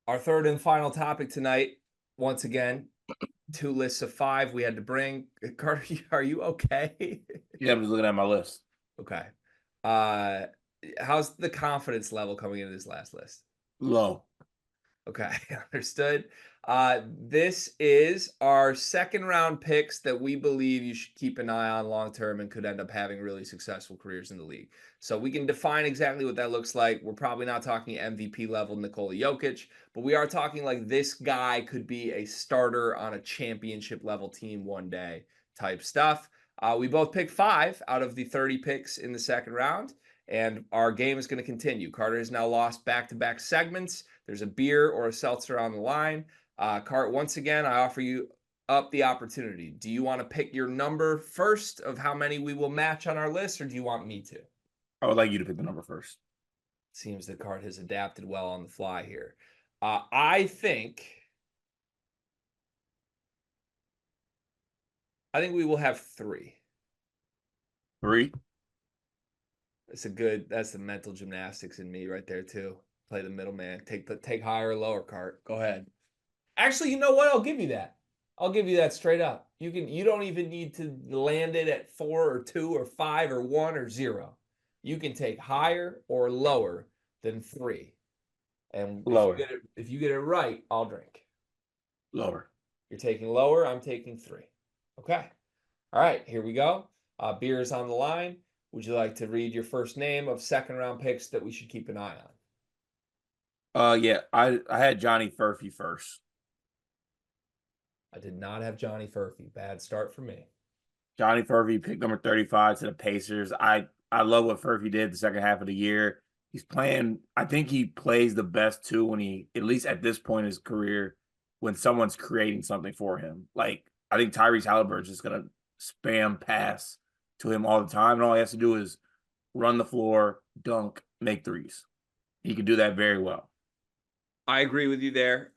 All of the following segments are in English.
Our third and final topic tonight, once again, 2 lists of 5 we had to bring. Carter, are you okay? Yeah, I'm just looking at my list. Okay. Uh, how's the confidence level coming into this last list? Low. Okay, understood. This is our second round picks that we believe you should keep an eye on long term and could end up having really successful careers in the league. So we can define exactly what that looks like. We're probably not talking MVP level Nikola Jokic, but we are talking like this guy could be a starter on a championship level team one day type stuff. We both picked 5 out of the 30 picks in the second round, and our game is going to continue. Carter has now lost back to back segments. There's a beer or a seltzer on the line. Cart, once again, I offer you up the opportunity. Do you want to pick your number first of how many we will match on our list, or do you want me to? I would like you to pick the number first. Seems the card has adapted well on the fly here. I think we will have 3. 3. That's the mental gymnastics in me right there too. Play the middleman. Take higher or lower, Cart. Go ahead. Actually, you know what? I'll give you that. I'll give you that straight up. You don't even need to land it at 4 or 2 or 5 or 1 or 0. You can take higher or lower than 3. And Lower. if you get it right, I'll drink. Lower. You're taking lower, I'm taking 3. Okay. All right, here we go. Beer is on the line. Would you like to read your first name of second round picks that we should keep an eye on? Yeah, I had Johnny Furphy first. I did not have Johnny Furphy. Bad start for me. Johnny Furphy picked number 35 to the Pacers. I love what Furphy did the second half of the year. He's playing, I think he plays the best too when he, at least at this point in his career, when someone's creating something for him. Like, I think Tyrese Halliburton's just going to spam pass to him all the time. And all he has to do is run the floor, dunk, make threes. He can do that very well. I agree with you there.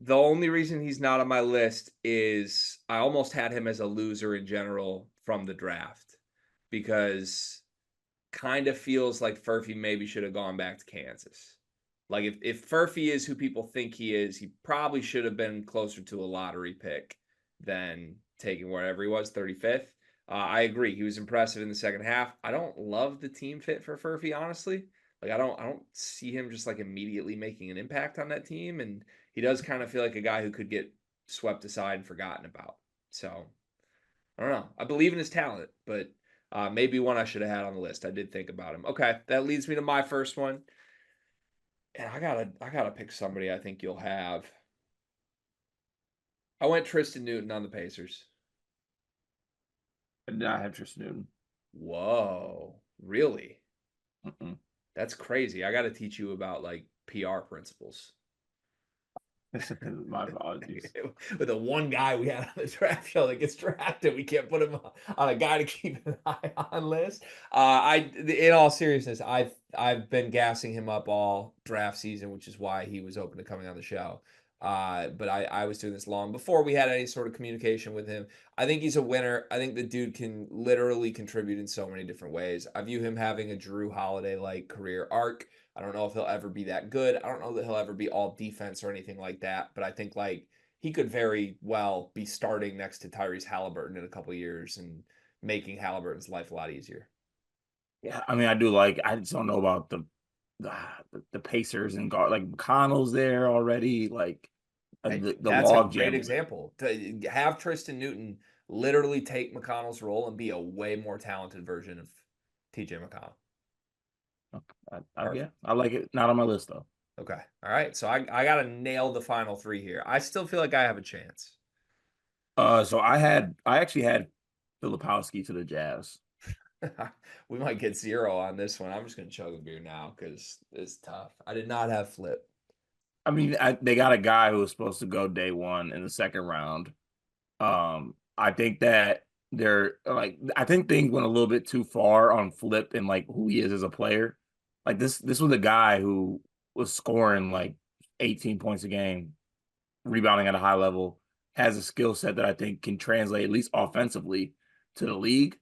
The only reason he's not on my list is I almost had him as a loser in general from the draft because kind of feels like Furphy maybe should have gone back to Kansas. Like if Furphy is who people think he is, he probably should have been closer to a lottery pick than taking wherever he was, 35th. I agree. He was impressive in the second half. I don't love the team fit for Furphy, honestly. Like I don't see him just like immediately making an impact on that team, and he does kind of feel like a guy who could get swept aside and forgotten about. So I don't know. I believe in his talent, but maybe one I should have had on the list. I did think about him. Okay, that leads me to my first one, and I gotta pick somebody I think you'll have. I went Tristan Newton on the Pacers. I did not have Tristan Newton. Whoa, really? Mm-mm. That's crazy. I got to teach you about like PR principles. My apologies. With the one guy we had on the draft show that gets drafted, we can't put him on a guy to keep an eye on list. In all seriousness, I've been gassing him up all draft season, which is why he was open to coming on the show. But I was doing this long before we had any sort of communication with him. I think he's a winner. I think the dude can literally contribute in so many different ways. I view him having a Drew Holiday like career arc. I don't know if he'll ever be that good. I don't know that he'll ever be all defense or anything like that. But I think like he could very well be starting next to Tyrese Halliburton in a couple years and making Halliburton's life a lot easier. Yeah, I mean, I do like. I just don't know about the, the Pacers and guard like McConnell's there already. Like Hey, the that's a log great jam of it. example. To have Tristan Newton literally take McConnell's role and be a way more talented version of TJ McConnell. Yeah, Perfect. I like it. Not on my list though. Okay. All right. So I got to nail the final 3 here. I still feel like I have a chance. So I actually had Filipowski to the Jazz. We might get 0 on this one. I'm just going to chug a beer now because it's tough. I did not have Flip. I mean, they got a guy who was supposed to go day one in the second round. I think that they're like, I think things went a little bit too far on Flip and like who he is as a player. Like this was a guy who was scoring like 18 points a game, rebounding at a high level, has a skill set that I think can translate at least offensively to the league.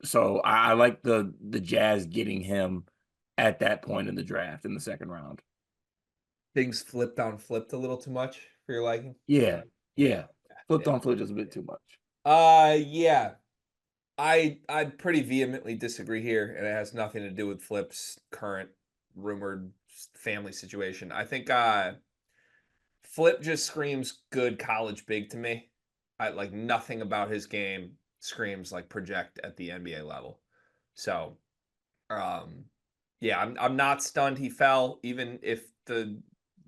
So I like the Jazz getting him at that point in the draft in the second round. Things flipped on flipped a little too much for your liking? Yeah, yeah. Flipped Yeah. on flip just a bit too much. Yeah. I'd pretty vehemently disagree here, and it has nothing to do with Flip's current rumored family situation. I think Flip just screams good college big to me. I like nothing about his game screams like project at the NBA level. So, um yeah, I'm not stunned he fell, even if the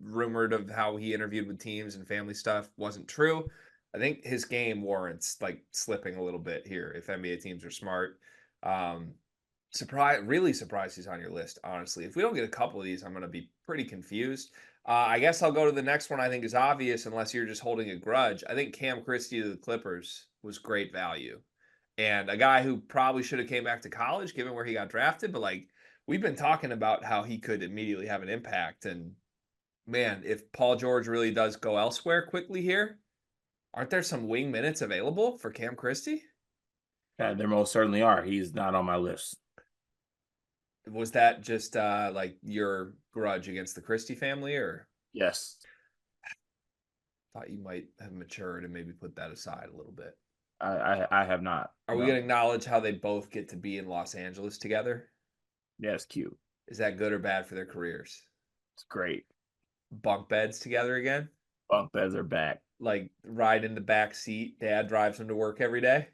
rumored of how he interviewed with teams and family stuff wasn't true. I think his game warrants like slipping a little bit here if NBA teams are smart. Um really surprised he's on your list, honestly. If we don't get a couple of these, I'm going to be pretty confused. I guess I'll go to the next one. I think is obvious, unless you're just holding a grudge. I think Cam Christie to the Clippers was great value, and a guy who probably should have came back to college, given where he got drafted. But like we've been talking about how he could immediately have an impact, and man, if Paul George really does go elsewhere quickly here, aren't there some wing minutes available for Cam Christie? There most certainly are. He's not on my list. Was that just like your grudge against the Christie family, or Yes, thought you might have matured and maybe put that aside a little bit? I have not. Are we No. going to acknowledge how they both get to be in Los Angeles together? Yeah, it's cute. Is that good or bad for their careers? It's great. Bunk beds together again? Bunk beds are back. Like ride in the back seat, dad drives him to work every day?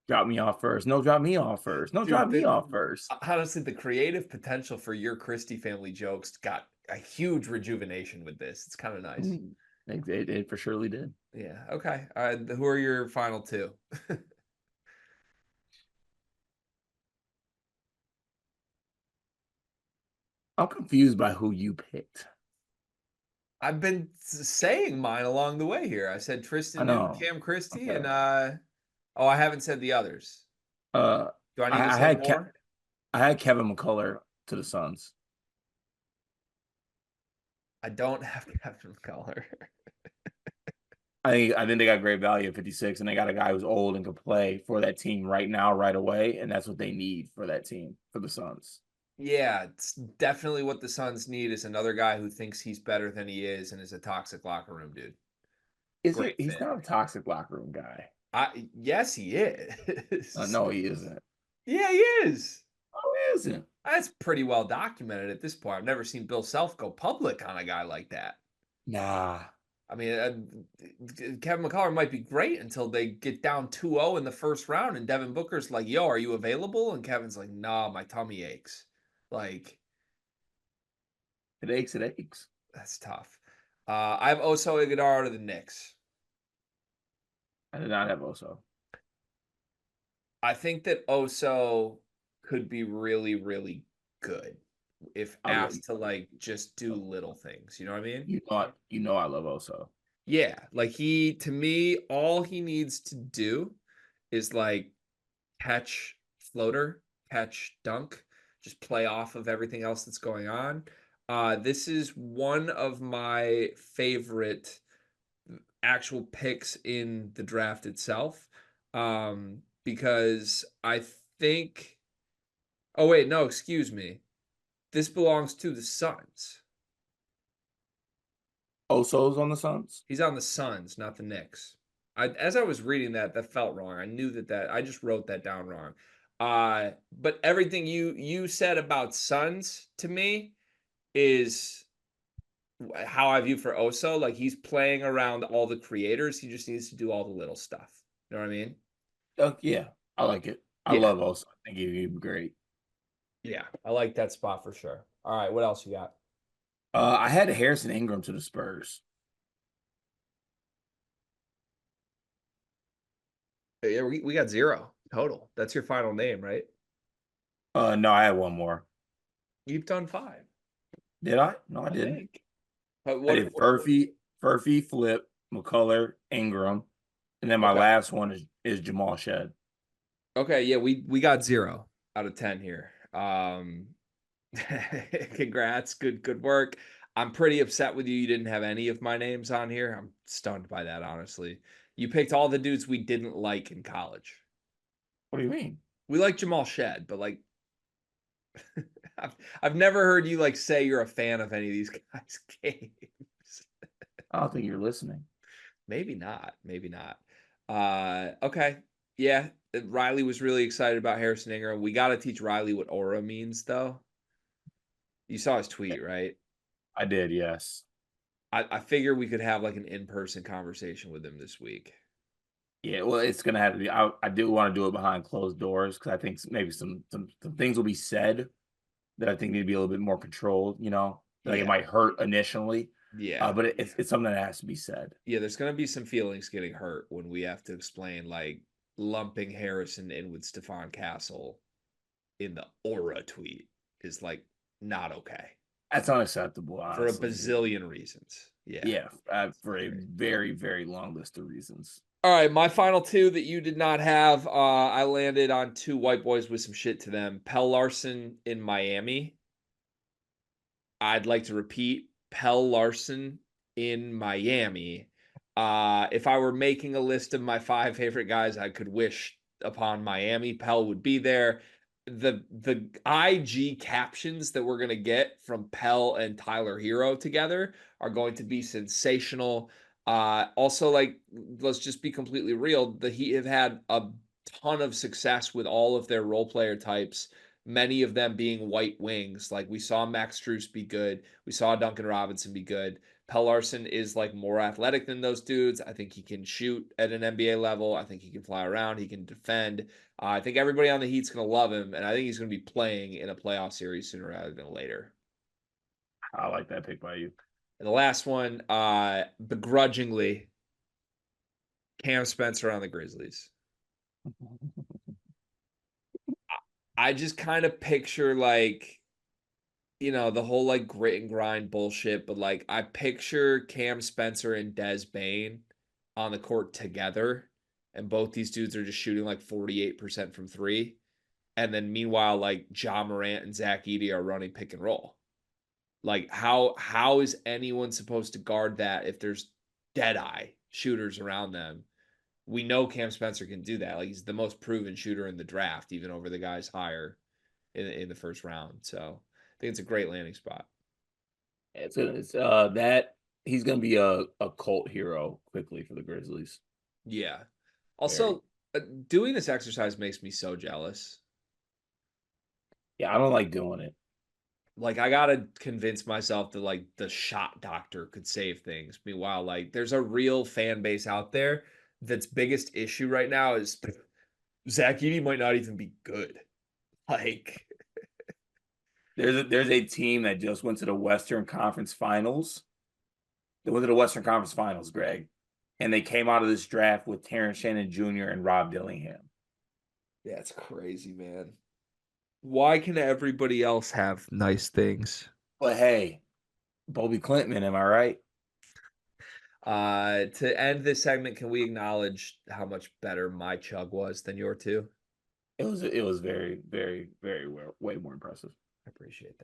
Drop me off first. No, drop me off first. No, drop Dude, me off first. honestly, the creative potential for your Christie family jokes got a huge rejuvenation with this. It's kind of nice. Mm, it for surely did. Yeah. Okay. Who are your final two? I'm confused by who you picked. I've been saying mine along the way here. I said I Tristan Newton, know. Cam Christie, Okay. and oh, I haven't said the others. Uh, Do I need to I say had more? I had Kevin McCullough to the Suns. I don't have Kevin Color. I think they got great value at 56, and they got a guy who's old and can play for that team right now, right away, and that's what they need for that team for the Suns. Yeah, it's definitely what the Suns need is another guy who thinks he's better than he is and is a toxic locker room dude. Great He's fit. not a toxic locker room guy. Yes, he is. No, he isn't. Yeah, he is. No, he isn't. That's pretty well documented at this point. I've never seen Bill Self go public on a guy like that. Nah. I mean, Kevin McCullough might be great until they get down 2-0 in the first round, and Devin Booker's like, "Yo, are you available?" And Kevin's like, "Nah, my tummy aches." Like, It aches, it aches. that's tough. I have Oso Iguodala to the Knicks. I did not have Oso. I think that Oso could be really, really good if I love asked to like just do little things. You know what I mean? you know I love Oso. Yeah, like to me, all he needs to do is like catch floater, catch dunk, just play off of everything else that's going on. This is one of my favorite actual picks in the draft itself. Because I think, oh wait, no, excuse me. This belongs to the Suns. Oso's on the Suns? He's on the Suns, not the Knicks. As I was reading that, that felt wrong. I knew that I just wrote that down wrong. But everything you said about Suns to me is how I view for Oso. Like he's playing around all the creators. He just needs to do all the little stuff. You know what I mean? Yeah, I like it. I Yeah. love Oso. I think he'd be great. Yeah. I like that spot for sure. All right. What else you got? I had Harrison Ingram to the Spurs. Yeah, we got 0 total. That's your final name, right? No, I had one more. You've done 5, Did I? No, I I didn't. think. But I did Furphy, Flip, McCullough, Ingram, and then my Okay. last one is Jamal Shed. Okay, yeah, we got 0 out of 10 here. Congrats, good work. I'm pretty upset with you. You didn't have any of my names on here. I'm stunned by that, honestly. You picked all the dudes we didn't like in college. What do you mean? We like Jamal Shed, but like I've never heard you like say you're a fan of any of these guys' games. I don't think you're listening. Maybe not. Maybe not. Okay. Yeah. Riley was really excited about Harrison Ingram. We got to teach Riley what aura means, though. You saw his tweet, right? I did, yes. I figure we could have like an in-person conversation with him this week. Yeah, well, it's gonna have to be. I do want to do it behind closed doors because I think maybe some things will be said that I think need to be a little bit more controlled. Like it Yeah. might hurt initially, Yeah. but it's something that has to be said. Yeah, there's gonna be some feelings getting hurt when we have to explain like lumping Harrison in with Stefan Castle in the aura tweet is like not okay That's unacceptable, for a honestly. bazillion reasons. Yeah. Yeah, for a very very long list of reasons. All right, my final two that you did not have, I landed on two white boys with some shit to them. Pell Larson in Miami. I'd like to repeat Pell Larson in Miami. If I were making a list of my 5 favorite guys I could wish upon Miami, Pell would be there. The IG captions that we're gonna get from Pell and Tyler Hero together are going to be sensational. Also, like, let's just be completely real. The Heat have had a ton of success with all of their role player types, many of them being white wings. Like we saw Max Strus be good. We saw Duncan Robinson be good. Pell Larson is like more athletic than those dudes. I think he can shoot at an NBA level. I think he can fly around. He can defend. I think everybody on the Heat's going to love him, and I think he's going to be playing in a playoff series sooner rather than later. I like that pick by you. And the last one, begrudgingly, Cam Spencer on the Grizzlies. I just kind of picture like, the whole like grit and grind bullshit, but like I picture Cam Spencer and Des Bane on the court together, and both these dudes are just shooting like 48% from three. And then meanwhile, like Ja Morant and Zach Edey are running pick and roll. Like how is anyone supposed to guard that if there's dead eye shooters around them? We know Cam Spencer can do that. Like he's the most proven shooter in the draft, even over the guys higher in the first round. So I think it's a great landing spot. It's that he's gonna be a cult hero quickly for the Grizzlies. Yeah. Very. Also, doing this exercise makes me so jealous. Yeah, I don't like doing it. Like I gotta convince myself that like the shot doctor could save things. Meanwhile, like there's a real fan base out there that's biggest issue right now is Zach Edey might not even be good. Like There's a team that just went to the Western Conference Finals. They went to the Western Conference Finals, Greg, and they came out of this draft with Terrence Shannon Jr. and Rob Dillingham. that's crazy, man. Why can everybody else have nice things? But hey, Bobby Clinton, am I right? To end this segment, can we acknowledge how much better my chug was than your two? It was very, very, very way more impressive. I appreciate that.